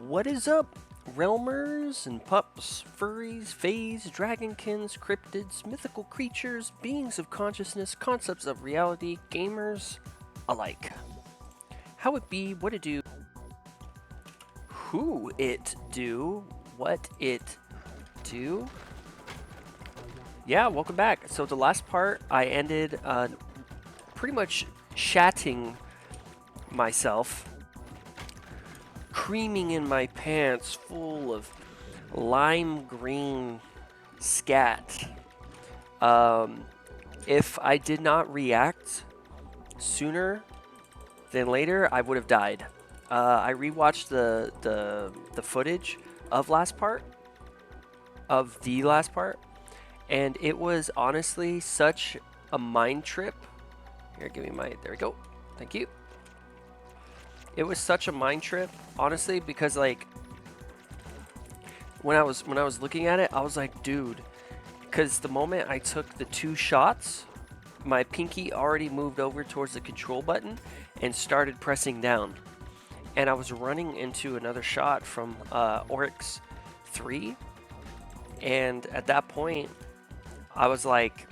What is up, realmers and pups, furries, fays, dragonkins, cryptids, mythical creatures, beings of consciousness, concepts of reality, gamers alike? How it be, what it do, who it do, what it do? Yeah, welcome back. So the last part, I ended pretty much shatting myself, creaming in my pants full of lime green scat. If I did not react sooner than later, I would have died. I rewatched the footage of the last part, and it was honestly such a mind trip. Here, give me my, there we go. Thank you. It was such a mind trip, honestly, because like when I was looking at it, I was like, dude, because the moment I took the 2 shots, my pinky already moved over towards the control button and started pressing down, and I was running into another shot from Oryx 3, and at that point, I was like,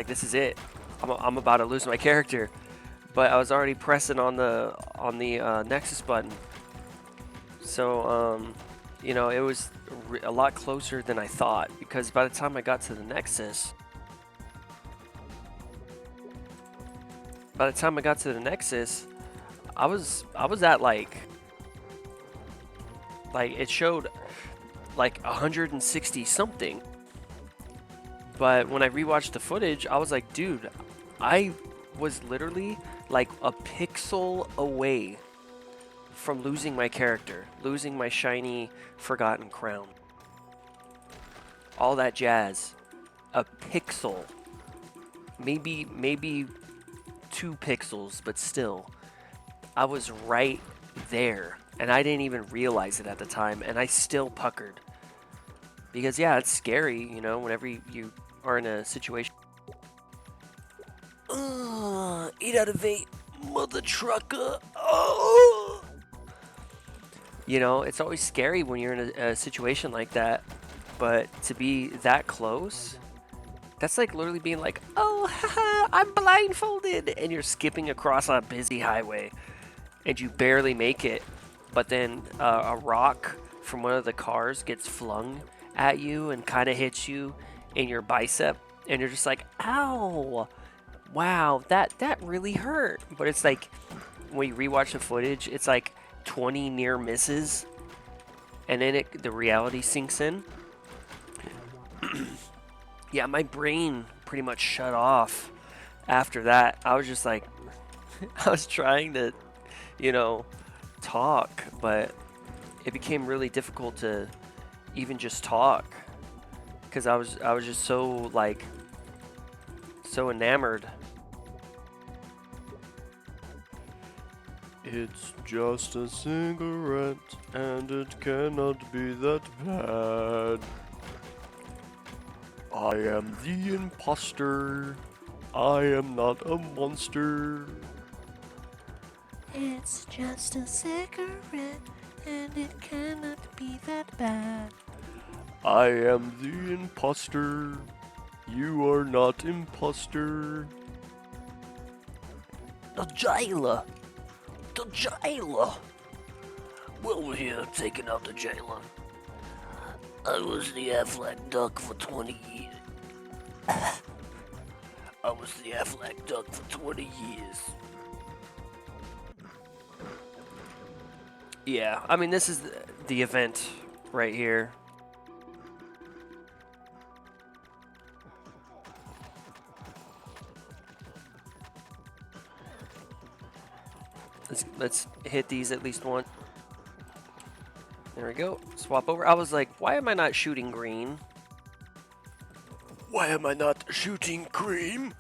this is it. I'm about to lose my character. But I was already pressing on the Nexus button, so you know, it was a lot closer than I thought, because by the time I got to the Nexus, I was at like it showed like 160 something. But when I rewatched the footage, I was like, dude, I was literally like a pixel away from losing my character, losing my shiny forgotten crown. All that jazz. A pixel. Maybe 2 pixels, but still. I was right there, and I didn't even realize it at the time, and I still puckered. Because yeah, it's scary, you know, whenever you are in a situation. Eat out of 8, mother trucker. Oh! You know, it's always scary when you're in a situation like that, but to be that close, that's like literally being like, oh, haha, I'm blindfolded, and you're skipping across a busy highway, and you barely make it, but then a rock from one of the cars gets flung at you and kind of hits you in your bicep, and you're just like, ow. Wow, that really hurt. But it's like, when you rewatch the footage, it's like 20 near misses, and then the reality sinks in. Yeah, my brain pretty much shut off after that. I was just like, I was trying to, you know, talk, but it became really difficult to even just talk, because I was just so like, so enamored. It's just a cigarette, and it cannot be that bad. I am the imposter. I am not a monster. It's just a cigarette, and it cannot be that bad. I am the imposter. You are not imposter. The jailer. The jailer. Well, we're here taking out the jailer. I was the Affleck duck for 20 years. I was the Affleck duck for 20 years. Yeah, I mean, this is the event right here. Let's hit these at least once. There we go. Swap over. I was like, why am I not shooting green? Why am I not shooting cream?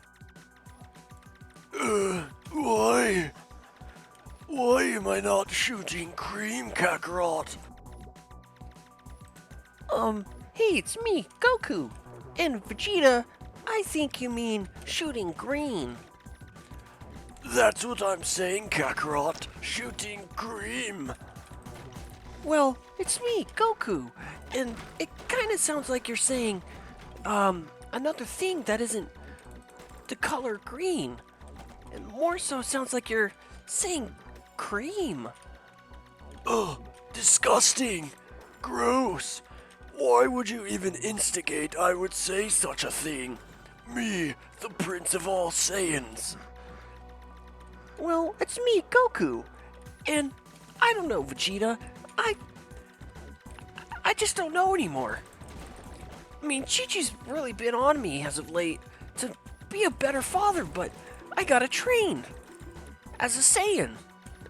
Why? Why am I not shooting cream, Kakarot? Hey, it's me, Goku. And Vegeta, I think you mean shooting green. That's what I'm saying, Kakarot. Shooting cream. Well, it's me, Goku. And it kind of sounds like you're saying, another thing that isn't the color green. And more so sounds like you're saying cream. Ugh, disgusting. Gross. Why would you even instigate I would say such a thing? Me, the Prince of all Saiyans. Well, it's me, Goku. And I don't know, Vegeta. I just don't know anymore. I mean, Chi-Chi's really been on me as of late to be a better father, but I gotta train. As a Saiyan.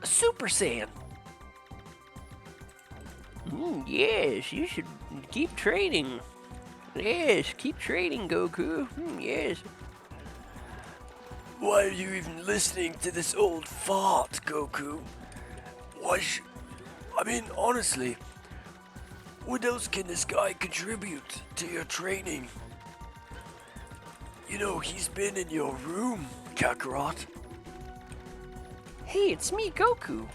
A Super Saiyan. Yes, you should keep training. Yes, keep training, Goku. Yes. Why are you even listening to this old fart, Goku? I mean, honestly, what else can this guy contribute to your training? You know, he's been in your room, Kakarot. Hey, it's me, Goku.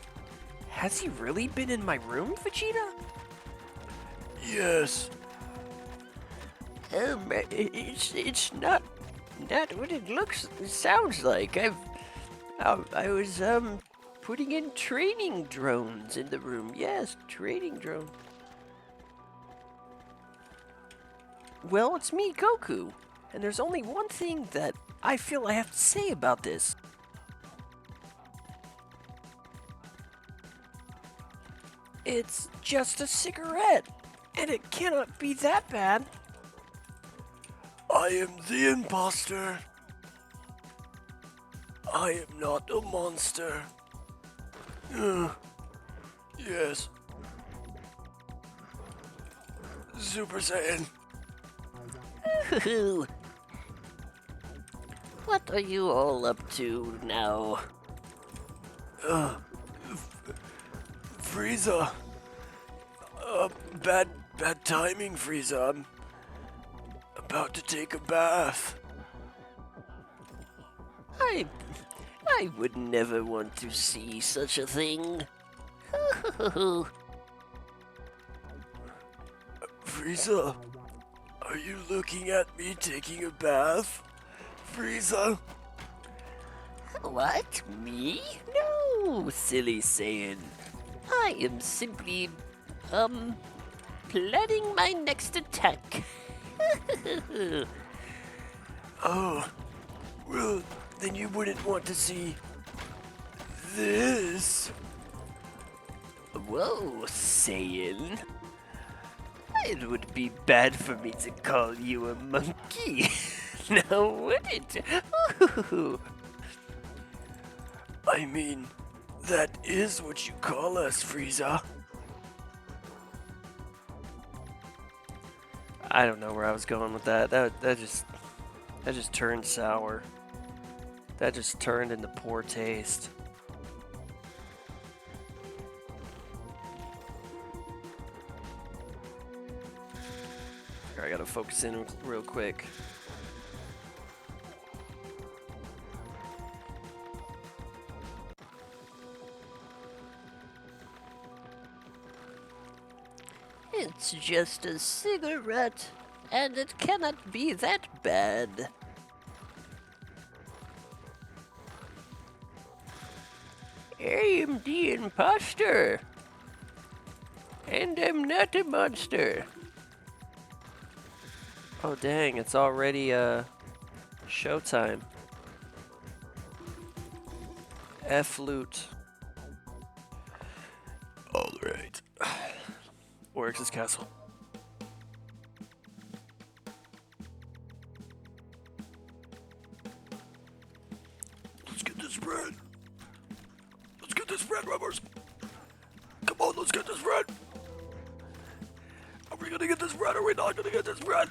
Has he really been in my room, Vegeta? Yes. It's not what it sounds like. I was putting in training drones in the room. Yes, training drone. Well, it's me, Goku, and there's only one thing that I feel I have to say about this. It's just a cigarette, and it cannot be that bad. I am the imposter. I am not a monster. Yes. Super Saiyan. What are you all up to now? Frieza. Bad timing, Frieza. I'm about to take a bath. I would never want to see such a thing. Frieza, are you looking at me taking a bath? Frieza? What? Me? No, silly Saiyan. I am simply, planning my next attack. Oh, well, then you wouldn't want to see this. Whoa, Saiyan. It would be bad for me to call you a monkey. Now would it? I mean, that is what you call us, Frieza. I don't know where I was going with that. That just turned sour. That just turned into poor taste. Here, I gotta focus in real quick. It's just a cigarette, and it cannot be that bad. I am the imposter, and I'm not a monster. Oh dang, it's already showtime. F-loot. Alright. Oryx's castle. Let's get this bread. Let's get this bread, rubbers. Come on, let's get this bread. Are we gonna get this bread or are we not gonna get this bread?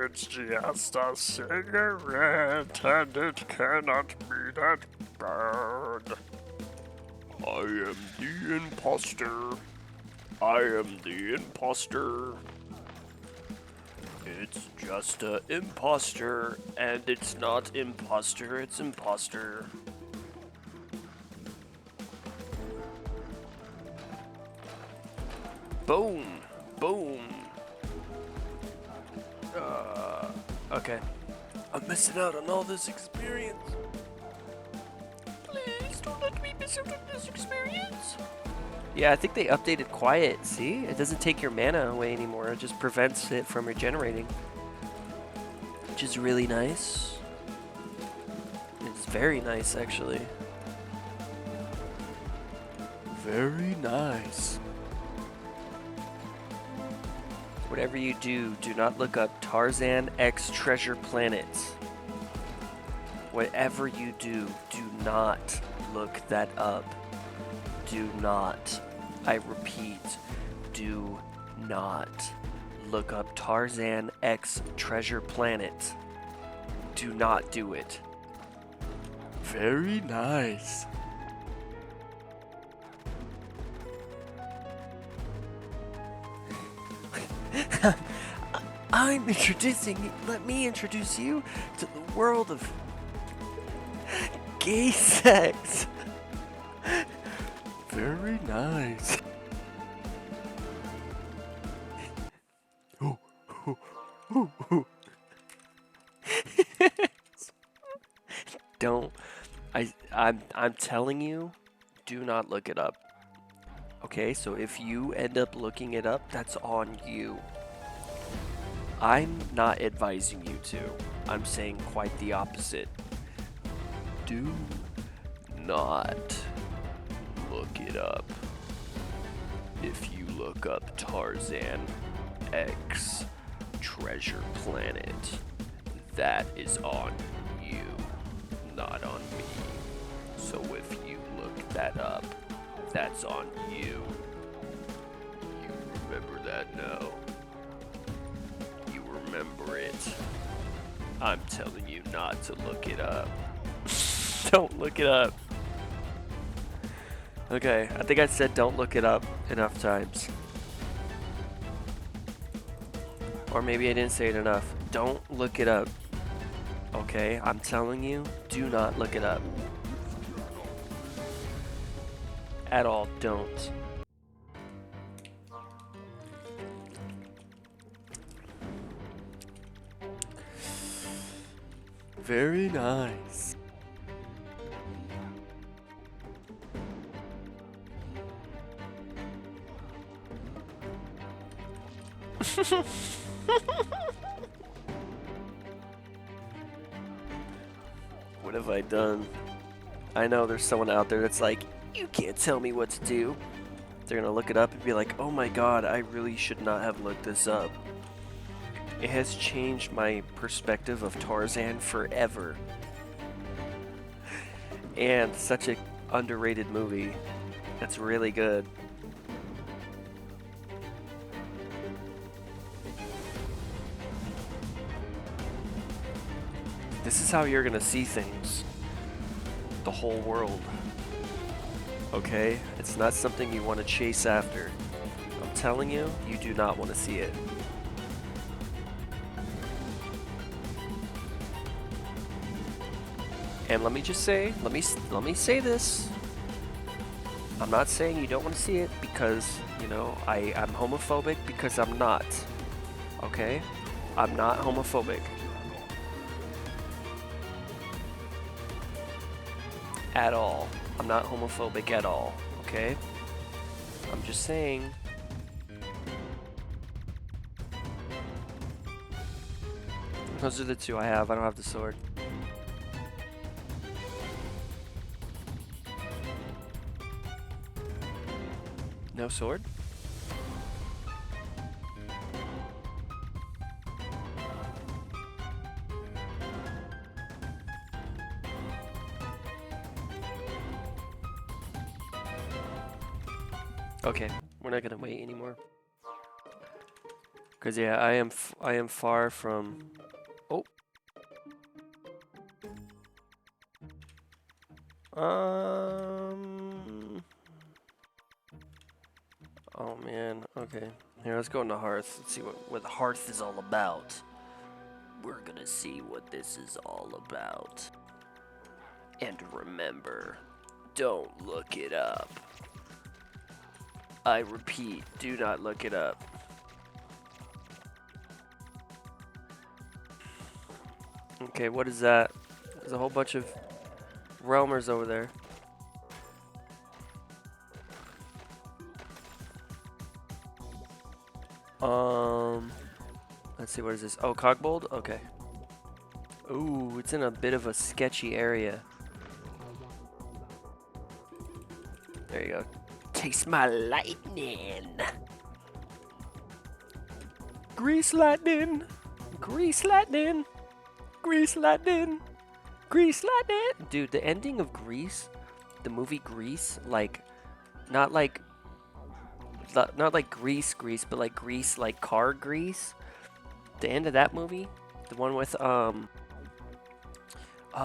It's just a cigarette and it cannot be that bad. I am the imposter. I am the imposter. It's just a imposter, and it's not imposter, it's imposter. Boom. Boom. Okay. I'm missing out on all this experience. Please don't let me miss out on this experience. Yeah, I think they updated quiet. See? It doesn't take your mana away anymore. It just prevents it from regenerating. Which is really nice. It's very nice, actually. Very nice. Whatever you do, do not look up Tarzan X Treasure Planet. Whatever you do not look that up. Do not. I repeat, do not look up Tarzan X Treasure Planet. Do not do it. Very nice. Let me introduce you to the world of gay sex. Very nice. Don't. I'm telling you, do not look it up. Okay, so if you end up looking it up, that's on you. I'm not advising you to. I'm saying quite the opposite. Do not look it up. If you look up Tarzan X Treasure Planet, that is on you, not on me. So if you look that up, that's on you. You remember that now? You remember it. I'm telling you not to look it up. Don't look it up. Okay, I think I said don't look it up enough times. Or maybe I didn't say it enough. Don't look it up. Okay, I'm telling you, do not look it up. At all, don't. Very nice. What have I done? I know there's someone out there that's like, you can't tell me what to do. They're gonna look it up and be like, oh my god, I really should not have looked this up. It has changed my perspective of Tarzan forever. And such an underrated movie. That's really good. This is how you're gonna see things. The whole world. Okay? It's not something you want to chase after. I'm telling you, you do not want to see it. And let me just say, let me say this. I'm not saying you don't want to see it because, you know, I'm homophobic, because I'm not. Okay? I'm not homophobic. At all. I'm not homophobic at all, okay? I'm just saying. Those are the two I have. I don't have the sword. No sword? Okay, we're not gonna wait anymore. Cause yeah, I am far from. Oh. Oh man. Okay. Here, let's go into Hearth. Let's see what Hearth is all about. We're gonna see what this is all about. And remember, don't look it up. I repeat, do not look it up. Okay, what is that? There's a whole bunch of realmers over there. Let's see, what is this? Oh, Cogbold? Okay. Ooh, it's in a bit of a sketchy area. There you go. Taste my lightning. Grease lightning. Grease lightning. Grease lightning. Grease lightning. Dude, the ending of Grease, the movie Grease, like, not like grease, but like grease, like car grease. The end of that movie, the one with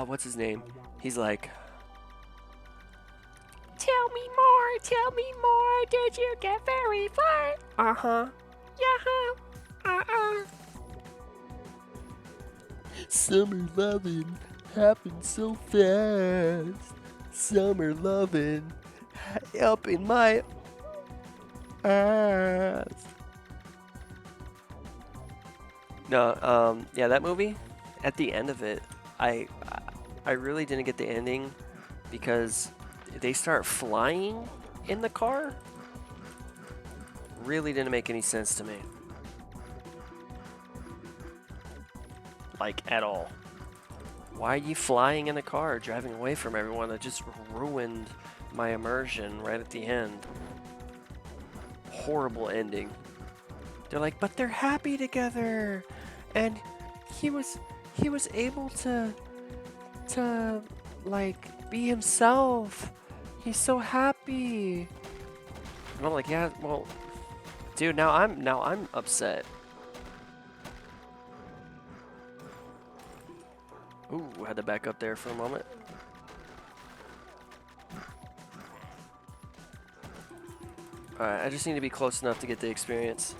what's his name? He's like, tell me more, did you get very far? Uh-huh. Yeah. Summer lovin' happened so fast. Summer lovin' up in my ass. No, yeah, that movie, at the end of it, I really didn't get the ending because they start flying in the car. Really didn't make any sense to me. Like, at all. Why are you flying in a car, driving away from everyone? That just ruined my immersion right at the end. Horrible ending. They're like, but they're happy together, and he was able to like be himself. He's so happy. And I'm like, yeah, well, dude, now I'm upset. Ooh, had to back up there for a moment. Alright, I just need to be close enough to get the experience.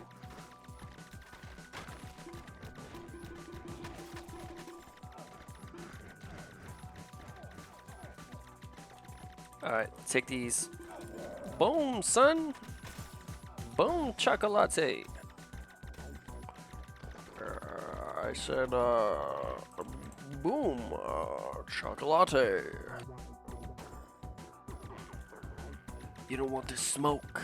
Alright, take these. Boom, son! Boom, chocolate! I said, boom, chocolate. You don't want to smoke.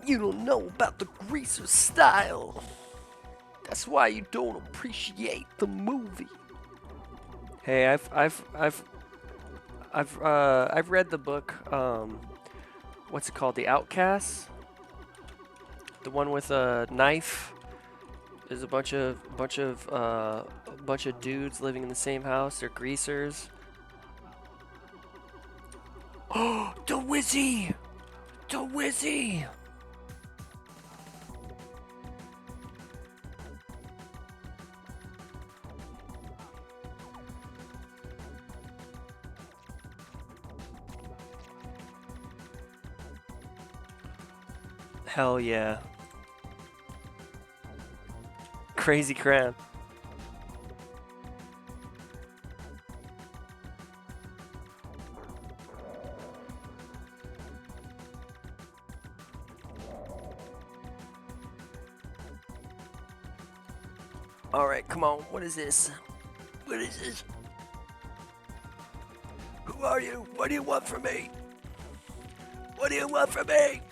You don't know about the greaser style. That's why you don't appreciate the movie. Hey, I've read the book. What's it called? The Outcasts. The one with a knife. There's a bunch of dudes living in the same house. They're greasers. Oh, the Wizzy! The Wizzy! Hell yeah. Crazy Crown. Alright, come on. What is this? What is this? Who are you? What do you want from me? What do you want from me?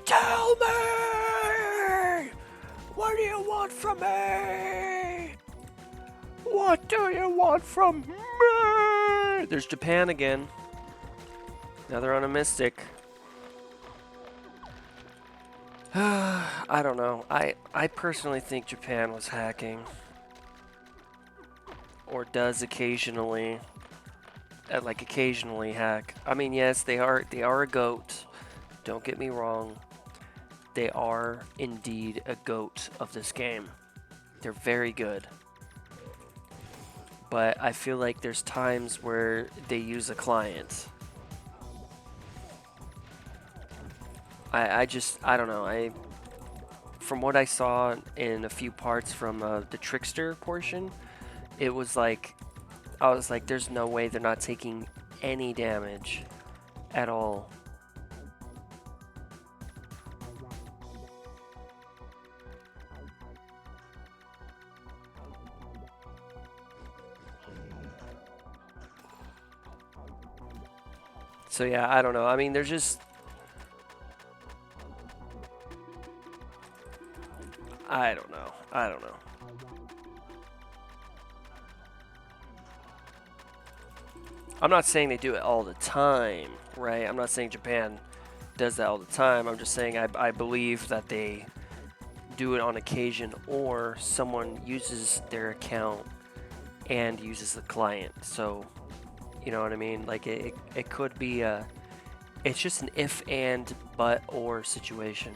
Tell me! What do you want from me? What do you want from me? There's Japan again. Now they're on a mystic. I don't know. I personally think Japan was hacking. Or does occasionally. Like occasionally hack. I mean, yes, they are a goat. Don't get me wrong. They are indeed a goat of this game. They're very good. But I feel like there's times where they use a client. I don't know. From what I saw in a few parts from the Trickster portion, it was like, I was like, there's no way they're not taking any damage at all. So yeah, I don't know. I mean, there's just... I don't know. I don't know. I'm not saying they do it all the time, right? I'm not saying Japan does that all the time. I'm just saying I believe that they do it on occasion, or someone uses their account and uses the client. So, you know what I mean? Like it could be a... It's just an if and but or situation.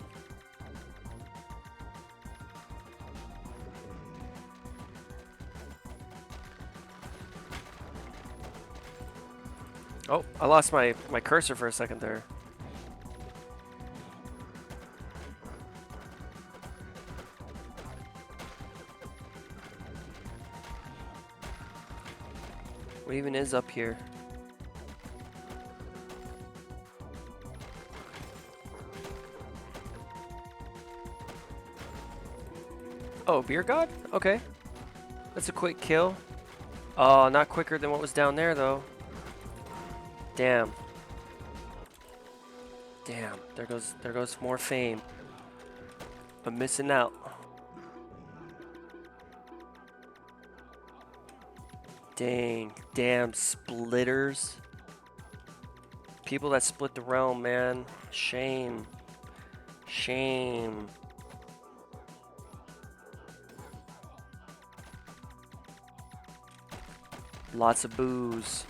Oh, I lost my cursor for a second there. What even is up here? Oh, Beer God? Okay. That's a quick kill. Oh, not quicker than what was down there, though. Damn. Damn. There goes more fame. I'm missing out. Dang. Damn splitters. People that split the realm, man. Shame. Shame. Lots of booze.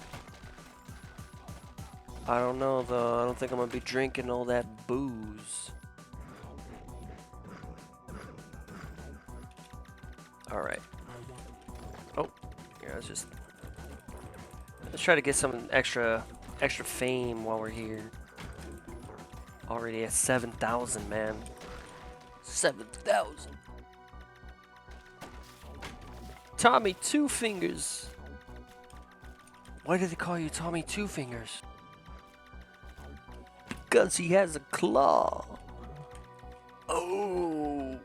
I don't know though. I don't think I'm gonna be drinking all that booze. Alright. Oh, yeah, let's try to get some extra fame while we're here. Already at 7,000, man. 7,000. Tommy Two Fingers. Why do they call you Tommy Two Fingers? Because he has a claw. Oh.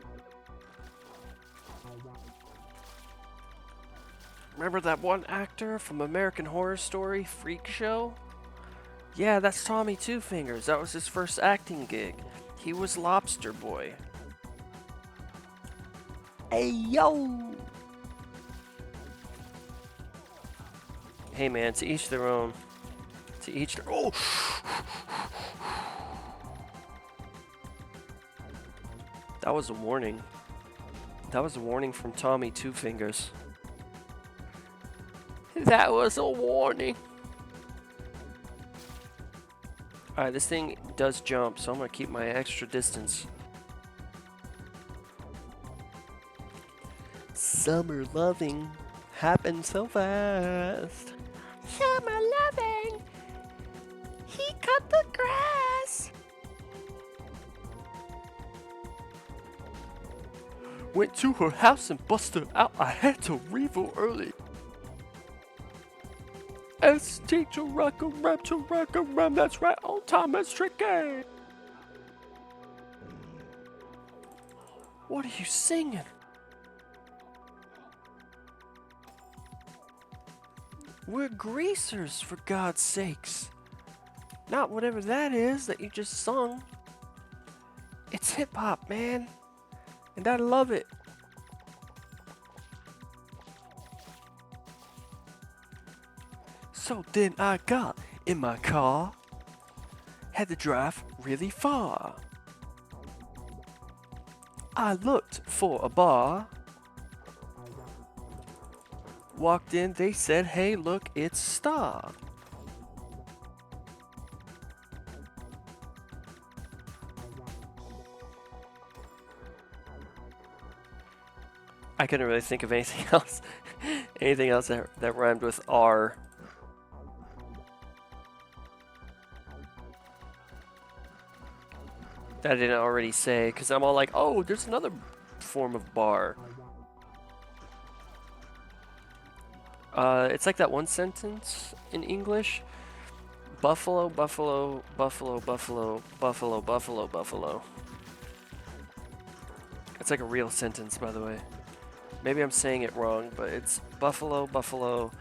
Remember that one actor from American Horror Story, Freak Show? Yeah, that's Tommy Two Fingers. That was his first acting gig. He was Lobster Boy. Hey, yo! Hey, man, to each their own. To each their... Oh! That was a warning. That was a warning from Tommy Two Fingers. That was a warning. Alright, this thing does jump, so I'm gonna keep my extra distance. Summer loving happened so fast. Summer loving. He cut the grass. Went to her house and busted her out. I had to revo early. ST to rock a ram, that's right, on time, that's tricky. What are you singing? We're greasers, for God's sakes. Not whatever that is that you just sung. It's hip-hop, man. And I love it. So then I got in my car. Had to drive really far. I looked for a bar. Walked in, they said, hey, look, it's Star. I couldn't really think of anything else. Anything else that rhymed with R. That I didn't already say, because I'm all like, oh, there's another form of bar. It's like that one sentence in English Buffalo, buffalo, buffalo, buffalo, buffalo, buffalo, buffalo. It's like a real sentence, by the way. Maybe I'm saying it wrong, but it's buffalo, buffalo,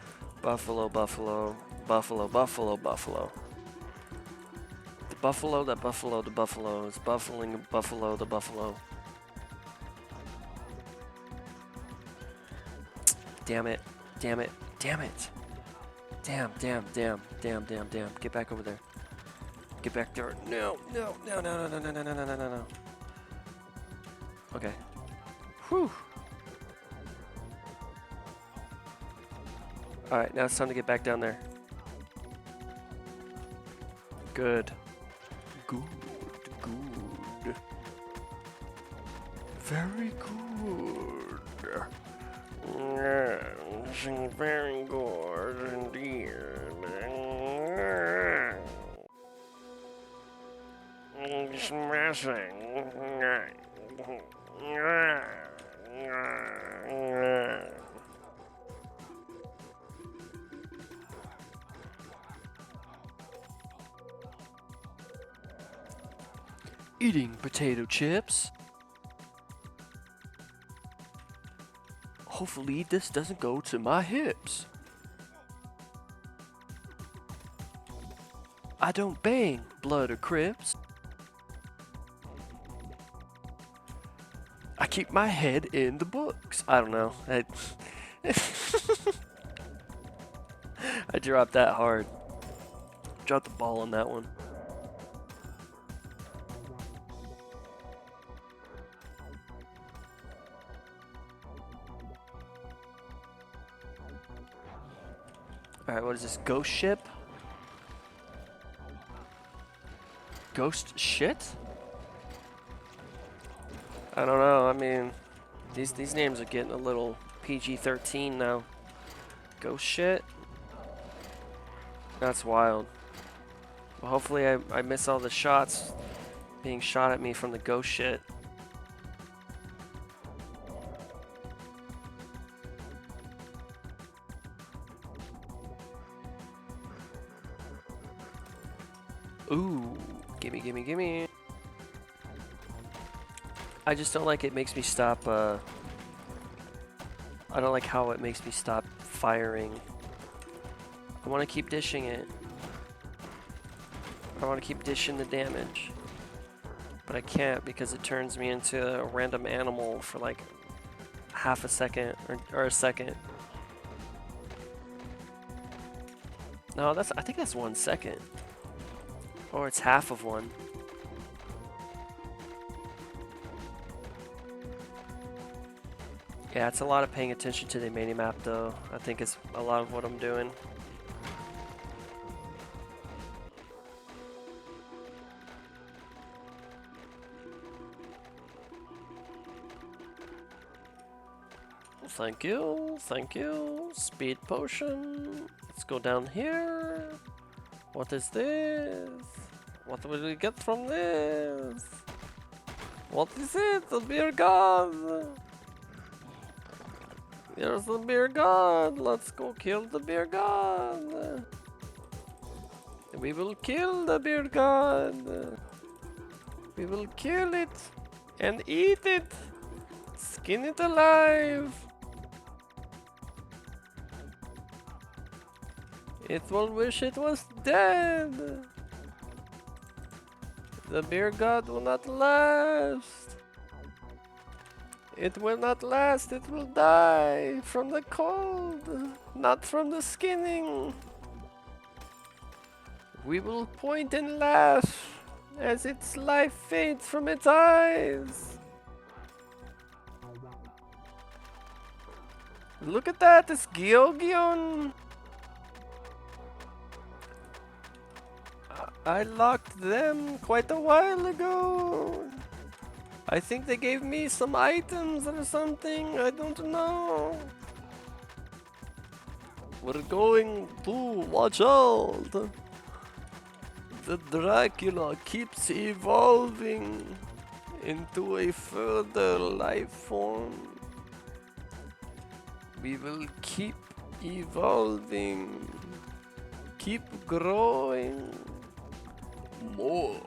buffalo, buffalo, buffalo, buffalo, buffalo. The buffalo, the buffalo, the buffalo is buffling buffalo, the buffalo. Damn it, damn it, damn it. Damn, damn, damn, damn, damn, damn. Get back over there. Get back there. No, no, no, no, no, no, no, no, no, no, no, no. Okay. Whew. Alright, now it's time to get back down there. Good. Good, good. Very good. Yes, very good indeed. Smashing. Eating potato chips. Hopefully this doesn't go to my hips. I don't bang blood or crips. I keep my head in the books. I don't know. I dropped that hard. Dropped the ball on that one. Alright, what is this? Ghost ship? Ghost shit? I don't know. I mean, these names are getting a little PG-13 now. Ghost shit? That's wild. Well, hopefully I miss all the shots being shot at me from the ghost shit. Ooh, gimme, gimme, gimme. I just don't like it makes me stop, I don't like how it makes me stop firing. I want to keep dishing it. I want to keep dishing the damage. But I can't because it turns me into a random animal for like half a second or a second. No, I think that's 1 second. Or it's half of one. Yeah, it's a lot of paying attention to the minimap though. I think it's a lot of what I'm doing. Thank you, thank you. Speed potion. Let's go down here. What is this? What will we get from this? What is it? The beer god. There's the beer god. Let's go kill the beer god. We will kill the beer god. We will kill it and eat it. Skin it alive. It will wish it was dead. The beer god will not last. It will not last, it will die from the cold, not from the skinning. We will point and laugh as its life fades from its eyes. Look at that, it's Geogion. I locked them quite a while ago. I think they gave me some items or something, I don't know. We're going to watch out. The Dracula keeps evolving into a further life form. We will keep evolving. Keep growing. More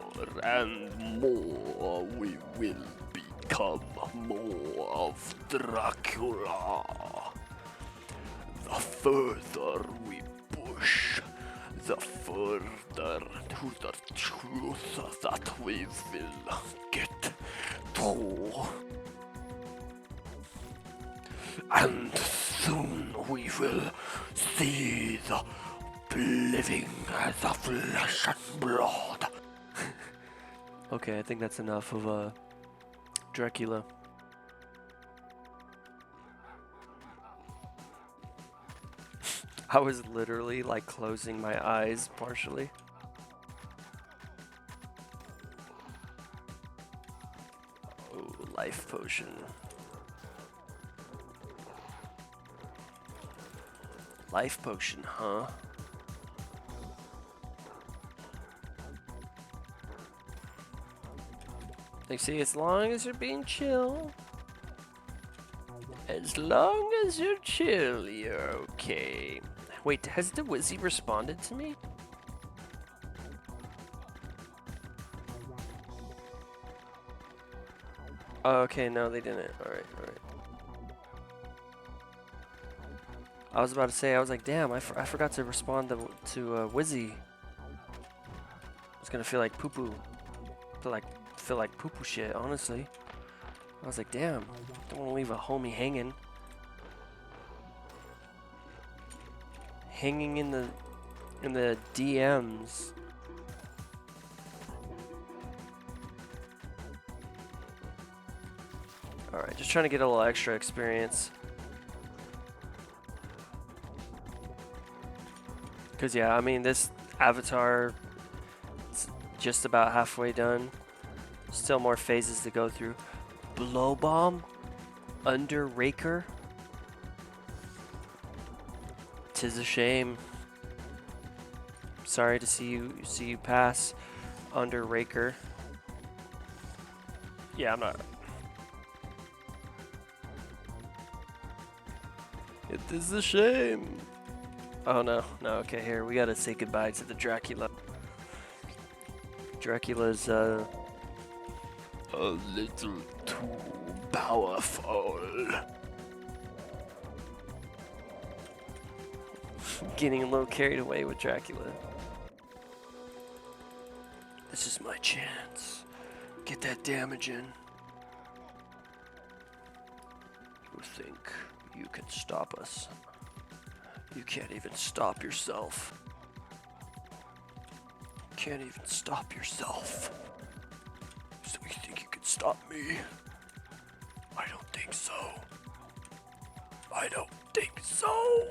and more we will become more of Dracula. The further we push, the further to the truth that we will get to. And soon we will see the living as of flesh and blood. Okay, I think that's enough of Dracula. I was literally like closing my eyes partially. Oh, life potion. Life potion, huh? Like, see, as long as you're being chill, as long as you're chill, you're okay. Wait, has the Wizzy responded to me? Oh, okay, no, they didn't. Alright, alright. I was about to say, I was like, damn, I forgot to respond to Wizzy. I was gonna feel like poo-poo. Feel like poo-poo shit, honestly. I was like, damn, don't want to leave a homie hanging. Hanging in the DMs. Alright, just trying to get a little extra experience. Cause yeah, I mean, this avatar is just about halfway done. Still more phases to go through. Blow bomb, under raker. 'Tis a shame. Sorry to see you pass, under raker. Yeah, I'm not. It is a shame. Oh no, okay, here, we gotta say goodbye to the Dracula. Dracula's, a little too powerful. getting a little carried away with Dracula. This is my chance. Get that damage in. You think you can stop us? You can't even stop yourself. Can't even stop yourself. So you think you can stop me? I don't think so. I don't think so.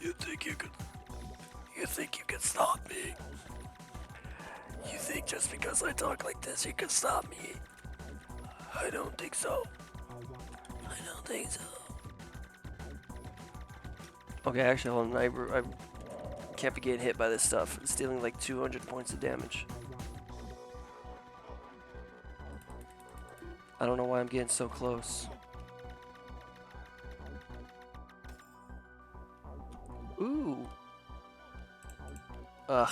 You think you can stop me? You think just because I talk like this you can stop me? I don't think so. I don't think so. Okay, actually, hold on. I can't be getting hit by this stuff. It's dealing like 200 points of damage. I don't know why I'm getting so close. Ooh. Ugh.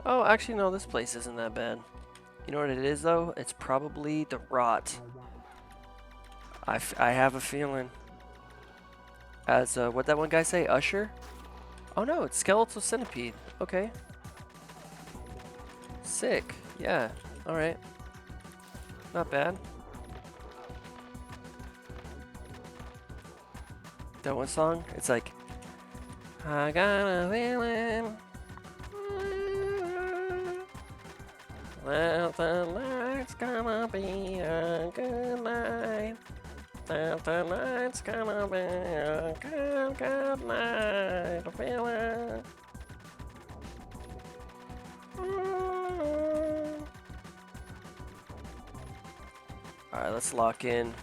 Oh, actually, no, this place isn't that bad. You know what it is, though? It's probably the rot. I have a feeling. As, what'd that one guy say? Usher? Oh no, it's Skeletal Centipede. Okay. Sick. Yeah. Alright. Not bad. That one song? It's like, I got a feeling that the night's gonna be a good night. That the night's gonna be a good, good night. I feel it. Alright, let's lock in.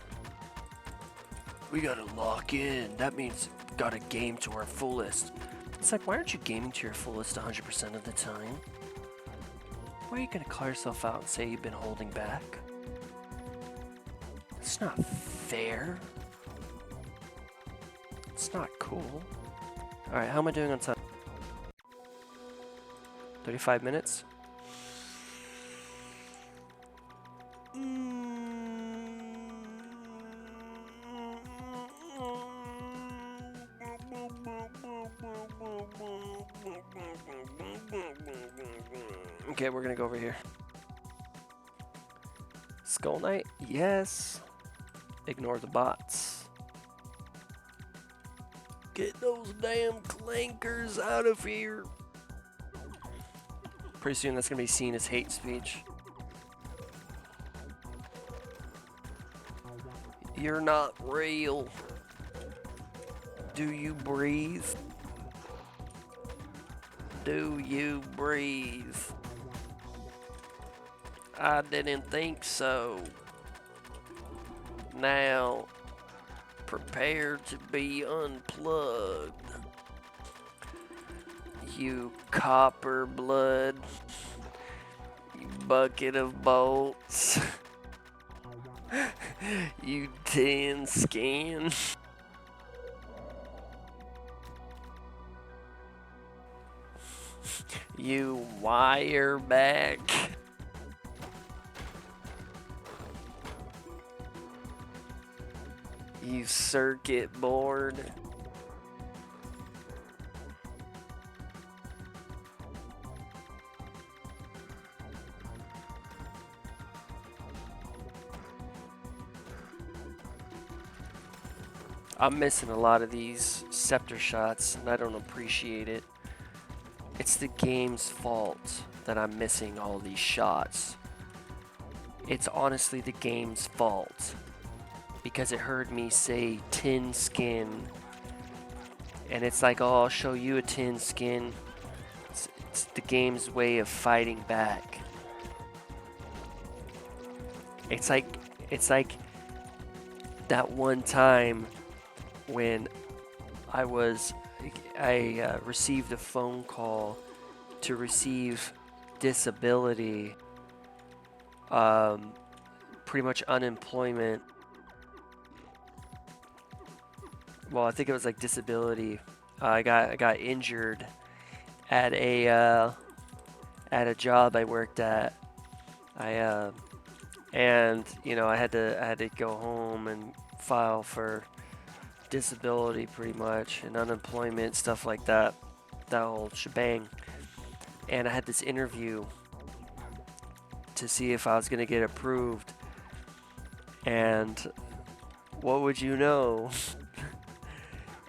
We gotta lock in. That means gotta game to our fullest. It's like, why aren't you gaming to your fullest 100% of the time? Why are you gonna call yourself out and say you've been holding back? It's not fair. It's not cool. Alright, how am I doing on time? 35 minutes? Okay, we're gonna go over here. Skull Knight? Yes. Ignore the bots. Get those damn clankers out of here. Pretty soon that's gonna be seen as hate speech. You're not real. Do you breathe? Do you breathe? I didn't think so. Now, prepare to be unplugged. You copper blood. You bucket of bolts. You tin skin. You wire back. You circuit board. I'm missing a lot of these scepter shots, and I don't appreciate it. It's the game's fault that I'm missing all these shots. It's honestly the game's fault. Because it heard me say tin skin. And it's like, oh, I'll show you a tin skin. It's the game's way of fighting back. It's like that one time when I received a phone call to receive disability, pretty much unemployment. Well, I think it was like disability. I got injured at a job I worked at. And you know I had to go home and file for disability pretty much, and unemployment, stuff like that, that whole shebang. And I had this interview to see if I was gonna get approved, and what would you know,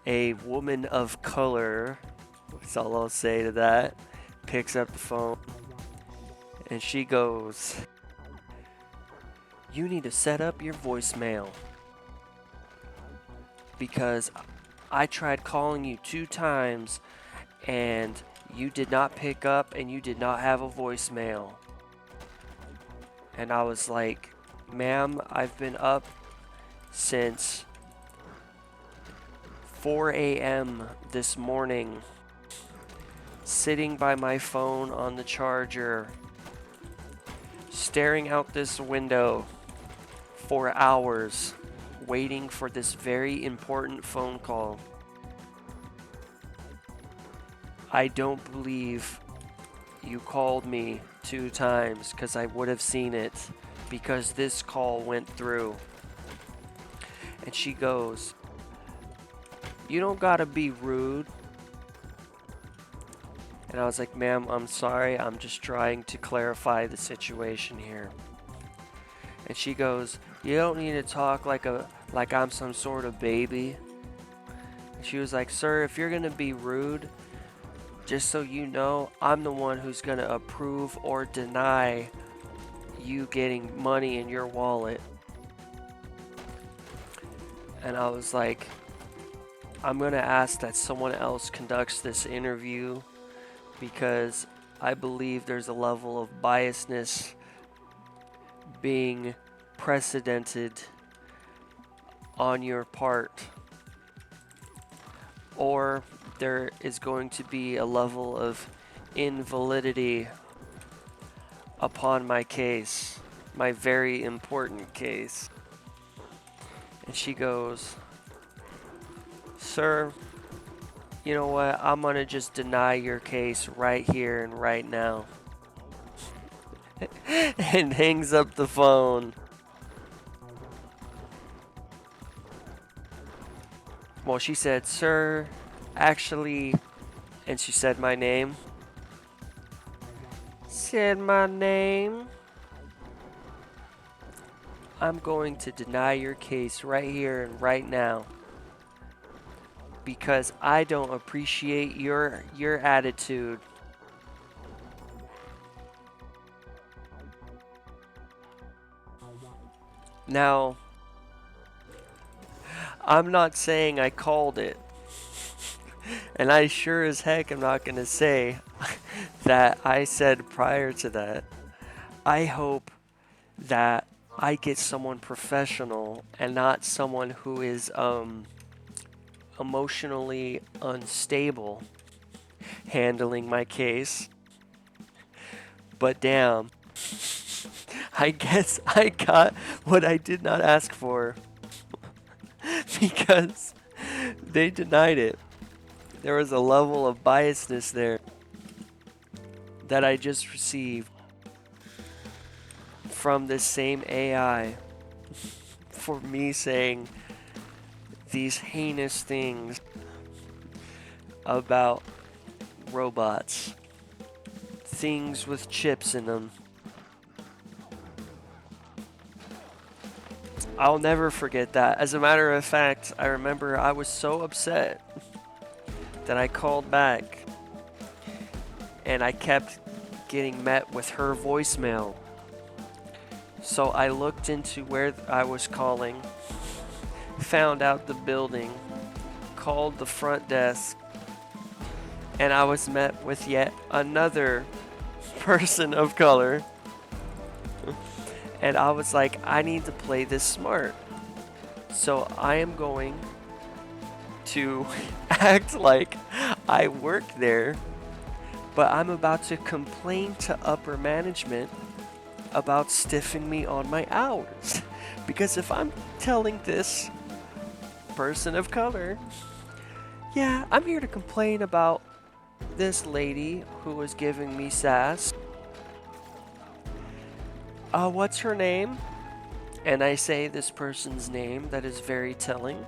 a woman of color, that's all I'll say to that, picks up the phone and she goes, "You need to set up your voicemail. Because I tried calling you 2 times and you did not pick up and you did not have a voicemail." And I was like, "Ma'am, I've been up since 4 a.m. this morning, sitting by my phone on the charger, staring out this window for hours, waiting for this very important phone call. I don't believe you called me 2 times because I would have seen it because this call went through." And she goes, "You don't gotta be rude." And I was like, "Ma'am, I'm sorry, I'm just trying to clarify the situation here." And she goes, "You don't need to talk like I'm some sort of baby." And she was like, "Sir, if you're gonna be rude, just so you know, I'm the one who's gonna approve or deny you getting money in your wallet." And I was like, "I'm gonna ask that someone else conducts this interview because I believe there's a level of biasness being precedented on your part, or there is going to be a level of invalidity upon my case, my very important case." And she goes, "Sir, You know what? I'm gonna just deny your case right here and right now. And hangs up the phone. Well, she said, sir, actually, and she said my name. Said my name. I'm going to deny your case right here and right now. Because I don't appreciate your attitude. Now, I'm not saying I called it. And I sure as heck am not going to say that I said prior to that. I hope that I get someone professional and not someone who is emotionally unstable handling my case. But damn, I guess I got what I did not ask for because they denied it. There was a level of biasness there that I just received from this same AI for me saying these heinous things about robots, things with chips in them. I'll never forget that. As a matter of fact, I remember I was so upset that I called back and I kept getting met with her voicemail. So I looked into where I was calling, found out the building, called the front desk, and I was met with yet another person of color. And I was like, I need to play this smart. So I am going to act like I work there, but I'm about to complain to upper management about stiffing me on my hours. Because if I'm telling this person of color, yeah, I'm here to complain about this lady who was giving me sass. What's her name? And I say this person's name that is very telling.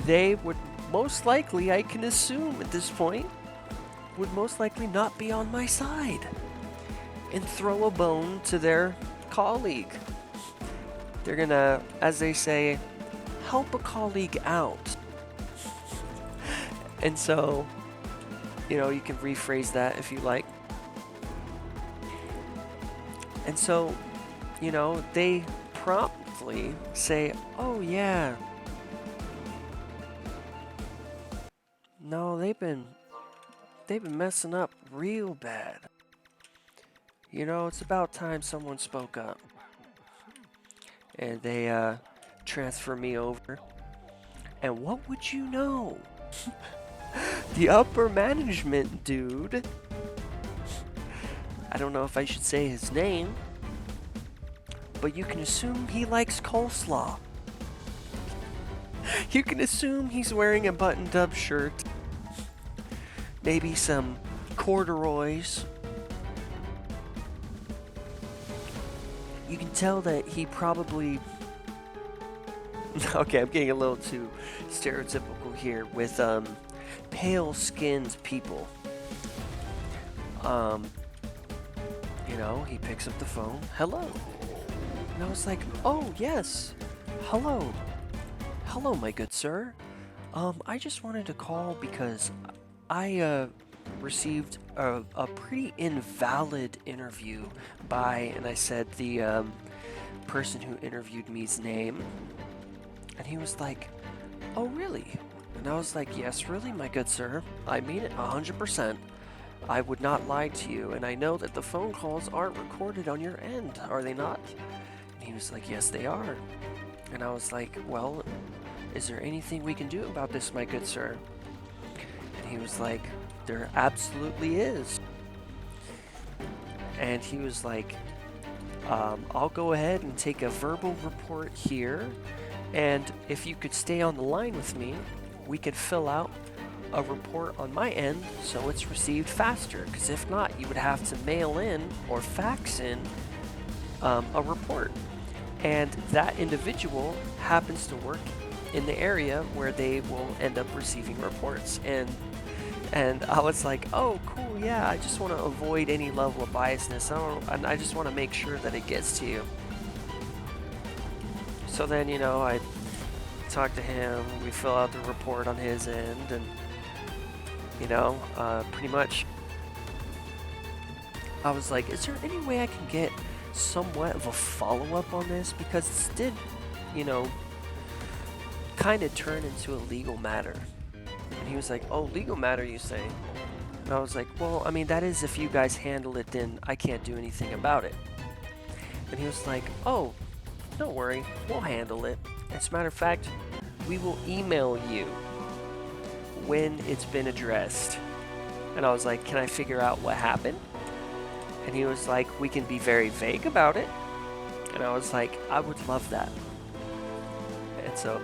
They would most likely, I can assume at this point, would most likely not be on my side and throw a bone to their colleague. They're gonna, as they say, help a colleague out. And so, you know, you can rephrase that if you like. And so, you know, they promptly say, oh yeah, no, they've been messing up real bad. You know, it's about time someone spoke up. And they transfer me over. And what would you know? The upper management dude, I don't know if I should say his name, but you can assume he likes coleslaw. You can assume he's wearing a buttoned-up shirt, maybe some corduroys. You can tell that he probably... Okay, I'm getting a little too stereotypical here with pale-skinned people. You know, he picks up the phone. Hello. And I was like, oh, yes. Hello. Hello, my good sir. I just wanted to call because I received a pretty invalid interview by, and I said the person who interviewed me's name. And he was like, oh, really? And I was like, yes, really, my good sir. I mean it 100%. I would not lie to you, and I know that the phone calls aren't recorded on your end, are they not? And he was like, yes, they are. And I was like, well, is there anything we can do about this, my good sir? And he was like, there absolutely is. And he was like, I'll go ahead and take a verbal report here, and if you could stay on the line with me, we could fill out a report on my end so it's received faster, because if not, you would have to mail in or fax in a report. And that individual happens to work in the area where they will end up receiving reports. And I was like, oh, cool, yeah, I just want to avoid any level of biasness. I just want to make sure that it gets to you. So then, you know, I talk to him, we fill out the report on his end, and, you know, pretty much I was like, is there any way I can get somewhat of a follow-up on this? Because this did, you know, kind of turn into a legal matter. And he was like, oh, legal matter, you say? And I was like, well, I mean, that is if you guys handle it, then I can't do anything about it. And he was like, oh, don't worry, we'll handle it. As a matter of fact, we will email you when it's been addressed. And I was like, can I figure out what happened? And he was like, we can be very vague about it. And I was like, I would love that. And so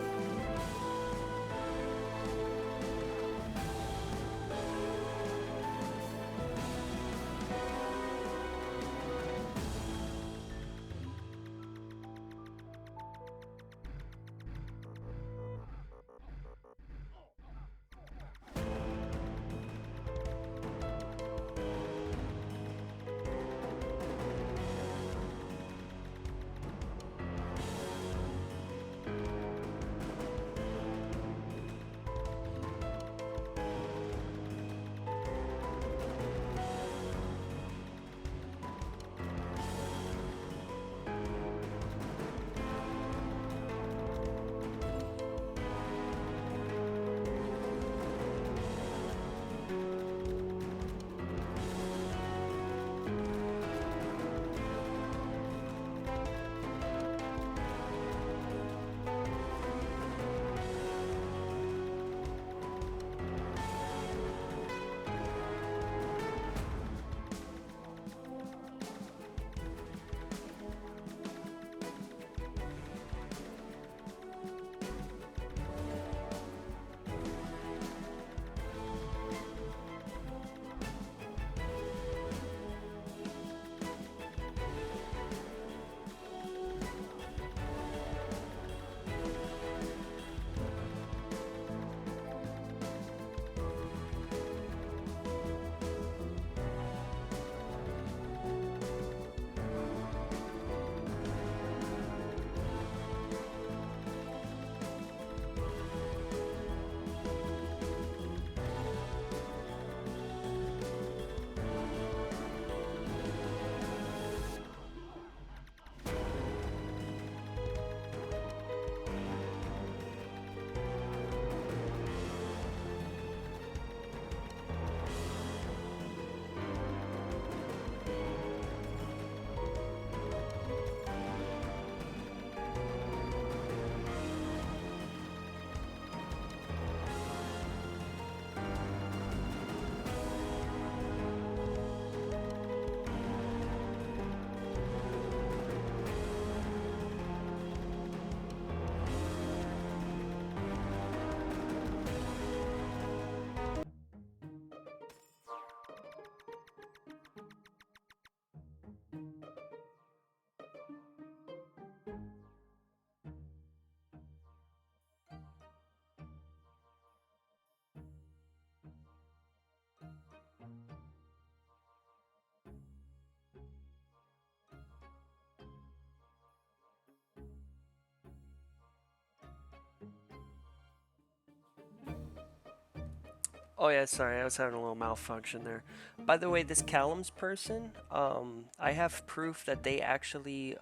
oh yeah, sorry, I was having a little malfunction there. By the way, this CALUMz person, I have proof that they actually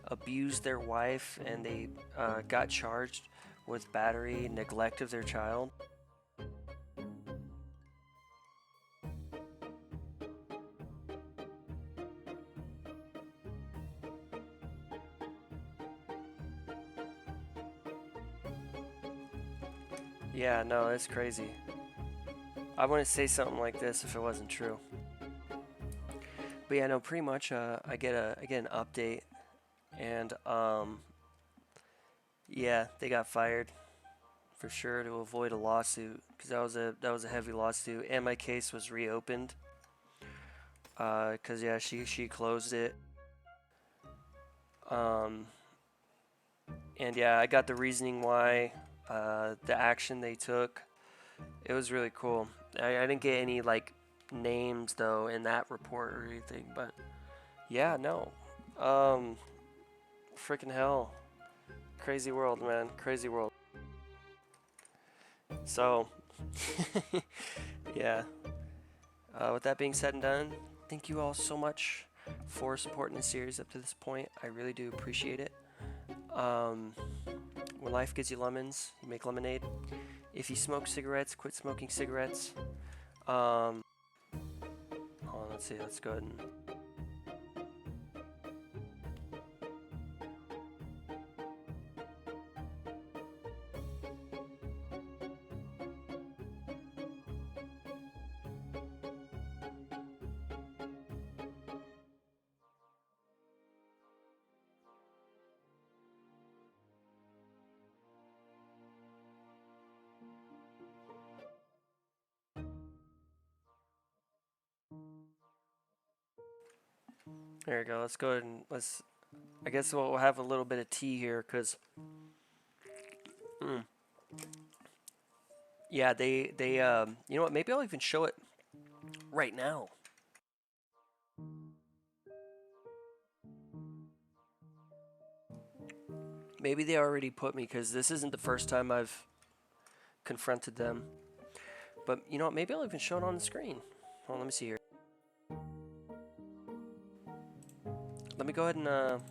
abused their wife and they got charged with battery, neglect of their child. Yeah, no, that's crazy. I wouldn't say something like this if it wasn't true. But yeah, no, pretty much I get an update, and yeah, they got fired. for sure to avoid a lawsuit, because that was a heavy lawsuit, and my case was reopened. Cause yeah, she closed it. And yeah, I got the reasoning why, the action they took. It was really cool. I didn't get any like names though in that report or anything, but yeah, no. Freaking hell. Crazy world, man. Crazy world. So, yeah. With that being said and done, thank you all so much for supporting the series up to this point. I really do appreciate it. When life gives you lemons, you make lemonade. If you smoke cigarettes, quit smoking cigarettes. Hold on, let's see. Let's go ahead and... There we go. Let's go ahead and let's... I guess we'll have a little bit of tea here, because... Yeah, you know what? Maybe I'll even show it right now. Maybe they already put me, because this isn't the first time I've confronted them. But you know what? Maybe I'll even show it on the screen. Hold on, let me see here. Let me go ahead and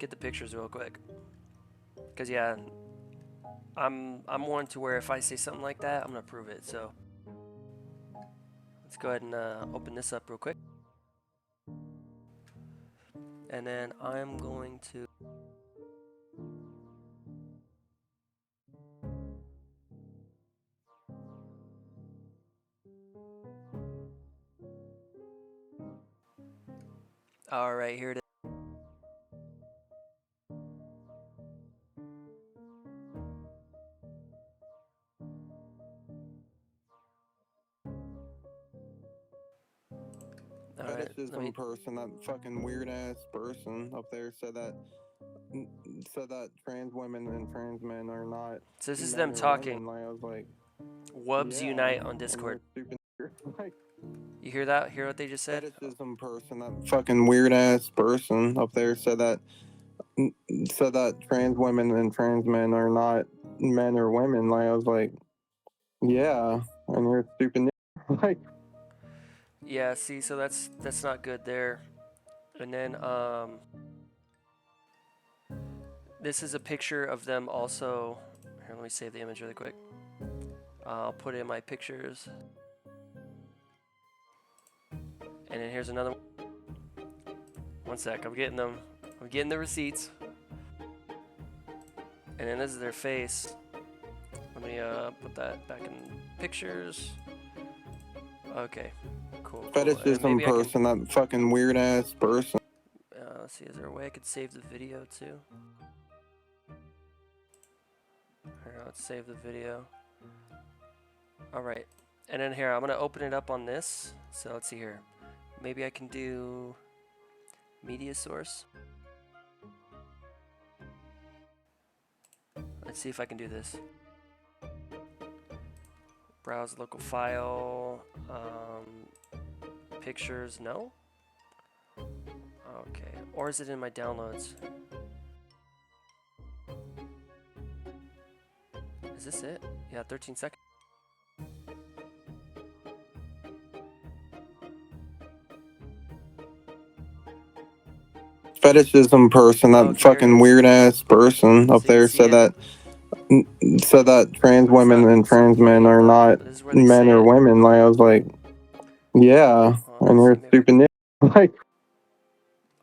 get the pictures real quick. Because yeah, I'm one to where if I say something like that, I'm gonna prove it. So let's go ahead and open this up real quick. And then I'm going to... Alright, here it is. Fetishism person, that fucking weird ass person up there said that trans women and trans men are not. So this is men them or talking. women. Like, I was like, WubzUnite on Discord. Stupid. Like, You hear that? Hear what they just said? fetishism person, that fucking weird ass person up there said that trans women and trans men are not men or women. Like, I was like, yeah, and you're stupid. Like, Yeah, see, so that's not good there. And then this is a picture of them also. Here, let me save the image really quick. I'll put it in my pictures. And then here's another one. One sec, I'm getting them. I'm getting the receipts. And then this is their face. Let me put that back in pictures. Okay, cool. fetishism person, that fucking weird ass person. Let's see, is there a way I could save the video too? Here, let's save the video. Alright, and then here, I'm gonna open it up on this. So let's see here. Maybe I can do media source. Let's see if I can do this. Browse local file. Pictures, no? Okay, or is it in my downloads? Is this it? Yeah, 13 seconds. Fetishism person, that fucking weird ass person up there said that trans women and trans men are not men or women. Like, I was like, yeah, and you're stupid. Like,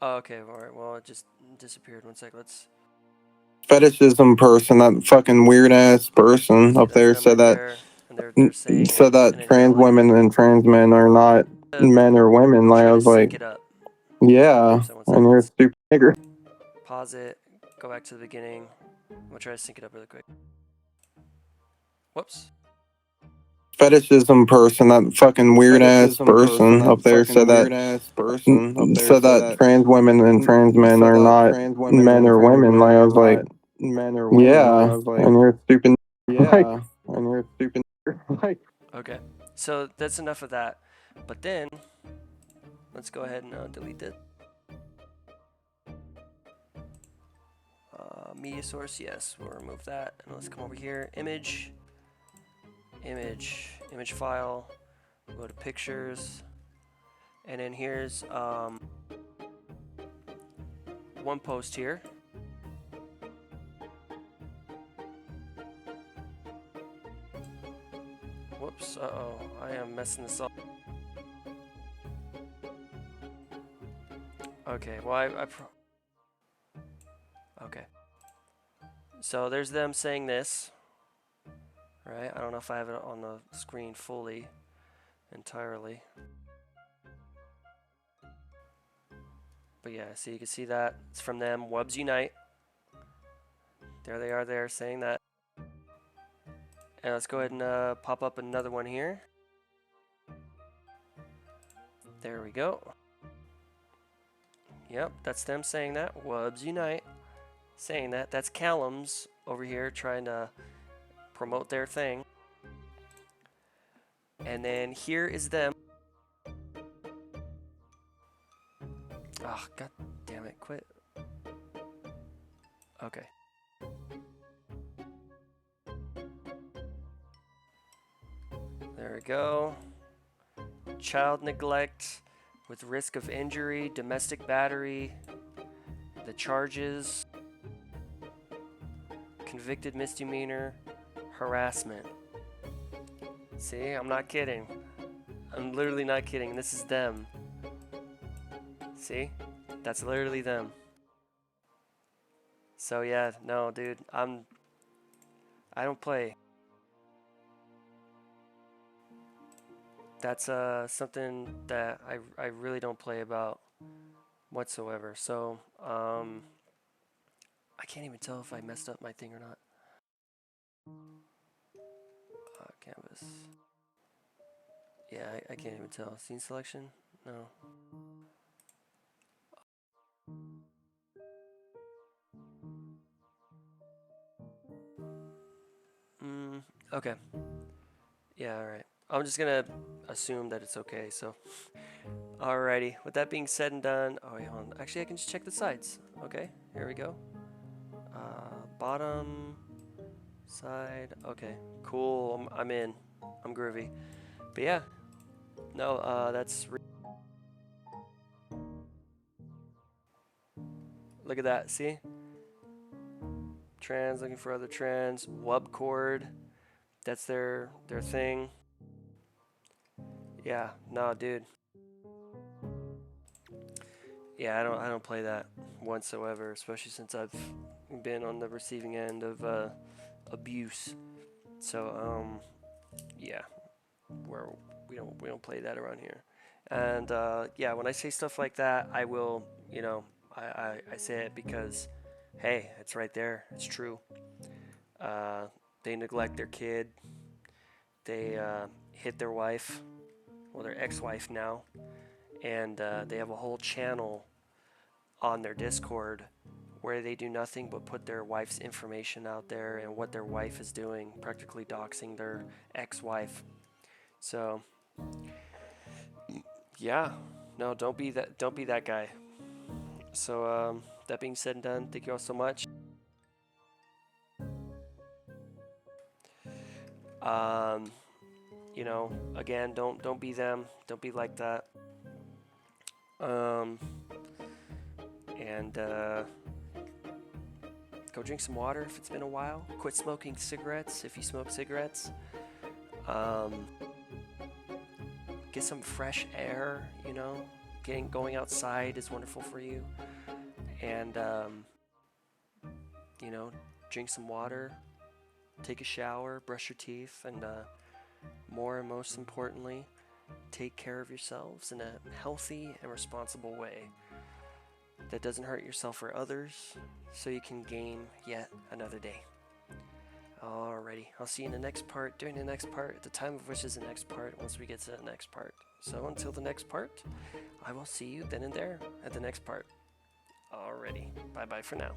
oh, okay, alright, well, it just disappeared. One sec, let's... fetishism person, that fucking weird ass person up there said that trans women and trans men are not men or women. Like, I was like, yeah, and you're a stupid nigger. Pause it, go back to the beginning. I'm gonna try to sync it up really quick. Whoops. Fetishism person, that fucking weird ass person up there said that trans women and trans men are not men or women. Like I was like, yeah, and you're stupid. Yeah, and you're stupid. Like, okay, so that's enough of that. But then let's go ahead and delete this. Media source, yes, we'll remove that. And let's come over here, image file, go to pictures, and then here's one post here. Whoops, uh-oh, I am messing this up. Okay, well okay. So there's them saying this, right? I don't know if I have it on the screen fully, entirely. But yeah, so you can see that. It's from them, WubzUnite. There they are there saying that. And let's go ahead and pop up another one here. There we go. Yep, that's them saying that. WubzUnite saying that. That's CALUMz over here trying to promote their thing. And then here is them. Oh, god damn it, quit. Okay. There we go. Child neglect with risk of injury, domestic battery, the charges, convicted misdemeanor, harassment. See, I'm not kidding. I'm literally not kidding. This is them. See? That's literally them. So yeah, no, dude, I don't play. That's something that I really don't play about whatsoever. So, I can't even tell if I messed up my thing or not. Canvas. Yeah, I can't even tell. Scene selection? No. Okay. Yeah, alright. I'm just gonna assume that it's okay, so. Alrighty. With that being said and done. Oh, wait, hold on. Actually, I can just check the sides. Okay, here we go. Bottom side. Okay, cool. I'm in. I'm groovy. But yeah. No, that's. Look at that. See? Trans, looking for other trans. Wubcord. That's their thing. Yeah, no, dude. Yeah, I don't play that whatsoever, especially since I've been on the receiving end of abuse. So yeah, we don't play that around here. And yeah, when I say stuff like that, I will, I say it because, hey, it's right there. It's true. They neglect their kid. They hit their wife, well, their ex-wife now, and they have a whole channel on their Discord where they do nothing but put their wife's information out there and what their wife is doing, practically doxing their ex-wife. So, yeah, no, don't be that guy. So, that being said and done, thank you all so much. Again, don't be them. Don't be like that. And go drink some water if it's been a while. Quit smoking cigarettes if you smoke cigarettes. Get some fresh air, going outside is wonderful for you. And, drink some water, take a shower, brush your teeth, and more and most importantly, take care of yourselves in a healthy and responsible way that doesn't hurt yourself or others, so you can game yet another day. Alrighty, I'll see you in the next part, during the next part, at the time of which is the next part, once we get to the next part. So until the next part, I will see you then and there at the next part. Alrighty, bye bye for now.